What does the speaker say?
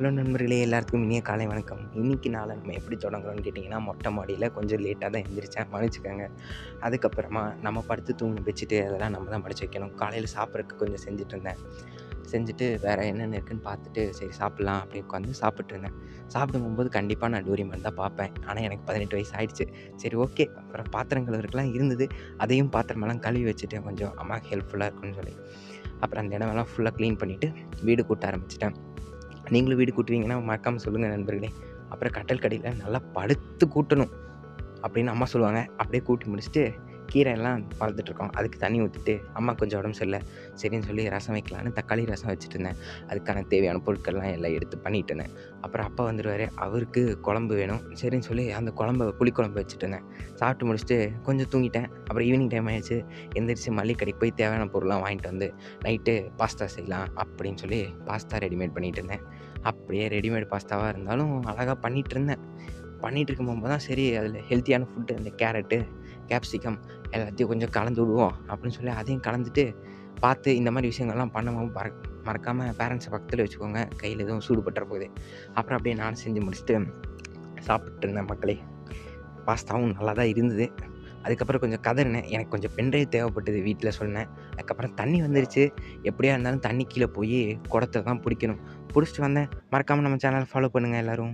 Hello நண்பர்களே! எல்லாருக்கும் இனிய காலை வணக்கம். இன்னைக்கு நாள நம்ம எப்படி தொடங்குறோம்னு கேட்டிங்கன்னா, மொட்டை மாடியில கொஞ்சம் லேட்டா தான் எந்திரிச்சேன். மன்னிச்சுக்கங்க. அதுக்கப்புறமா நம்ம படுத்து தூங்கின பெட்ஷீட்டு அதெல்லாம் நம்ம தான் மடிச்சு வைக்கணும். காலையில சாப்பிட்றதுக்கு கொஞ்சம் செஞ்சுட்டுருந்தேன். செஞ்சுட்டு வேற என்னென்ன இருக்குன்னு பார்த்துட்டு, சரி சாப்பிட்லாம் அப்படின்னு உட்காந்து சாப்பிட்டுருந்தேன். சாப்பிட போகும்போது கண்டிப்பா நான் டோரிமான் தான் பார்ப்பேன். ஆனா எனக்கு 18 வயசு ஆயிடுச்சு. சரி ஓகே. அப்புறம் பாத்திரம் கழுவுறதுக்குலாம் இருந்தது. அதையும் பாத்திரமெல்லாம் கழுவி வச்சுட்டேன் கொஞ்சம் அம்மாக்கு ஹெல்ப்ஃபுல்லா இருக்கும்னு சொல்லி. அப்புறம் அந்த இடமெல்லாம் ஃபுல்லா கிளீன் பண்ணிட்டு, வீடு கூட்ட ஆரம்பிச்சுட்டேன். நீங்களும் வீடு கூட்டுவீங்கன்னா மறக்காம சொல்லுங்க நண்பர்களே. அப்புறம் கட்டில் கடியில நல்லா படுத்து கூட்டணும் அப்படின்னு அம்மா சொல்லுவாங்க. அப்படியே கூட்டி முடிச்சுட்டு கீரை எல்லாம் வளர்த்துட்ருக்கோம். அதுக்கு தண்ணி ஊத்திட்டு அம்மாக்கு கொஞ்சம் உடம்பு சரியில்ல. சரின்னு சொல்லி ரசம் வைக்கலான்னு தக்காளி ரசம் வச்சுட்டுருந்தேன். அதுக்கான தேவையான பொருட்கள்லாம் எல்லாம் எடுத்து பண்ணிட்டு இருந்தேன். அப்புறம் அப்பா வந்துருவாரு. அவருக்கு குழம்பு வேணும். சரின்னு சொல்லி அந்த புளிக்குழம்பு வச்சுட்டுருந்தேன். சாப்பிட்டு முடிச்சுட்டு கொஞ்சம் தூங்கிட்டேன். அப்புறம் ஈவினிங் டைம் ஆயிடுச்சு. எந்திரிச்சு மளிகை கடைக்கு போய் தேவையான பொருள்லாம் வாங்கிட்டு வந்து நைட்டு பாஸ்தா செய்யலாம் அப்படின்னு சொல்லி பாஸ்தா ரெடிமேட் பண்ணிட்டு இருந்தேன். அப்படியே ரெடிமேட் பாஸ்தாவா இருந்தாலும் அழகா பண்ணிட்டுருந்தேன். பண்ணிட்டு இருக்கும்போது தான் சரி அதில ஹெல்த்தியான ஃபுட்டு அந்த கேரட்டு, கேப்சிகம் எல்லாத்தையும் கொஞ்சம் கலந்து விடுவோம் அப்படின்னு சொல்லி அதையும் கலந்துட்டு பார்த்து இந்த மாரி விஷயங்கள்லாம் பண்ணும்போது மறக்காம பேரண்ட்ஸ பக்கத்துல வச்சுக்கோங்க. கையில எதுவும் சூடு பட்டுற போகுது. அப்புறம் அப்படியே நானும் செஞ்சு முடிச்சுட்டு சாப்பிட்டு இருந்தேன் மக்களே. பாஸ்தாவும் நல்லா தான் இருந்தது. அதுக்கப்புறம் கொஞ்சம் கதறினேன். எனக்கு கொஞ்சம் பென்ட்ரைவ் தேவைப்பட்டது வீட்ல சொன்னேன். அதுக்கப்புறம் தண்ணி வந்துருச்சு. எப்படியா இருந்தாலும் தண்ணி கீழ போயி குடத்த தான் புடிக்கணும். புடிச்சிட்டு வந்தேன். மறக்காம நம்ம சேனல ஃபாலோ பண்ணுங்க எல்லாரும்.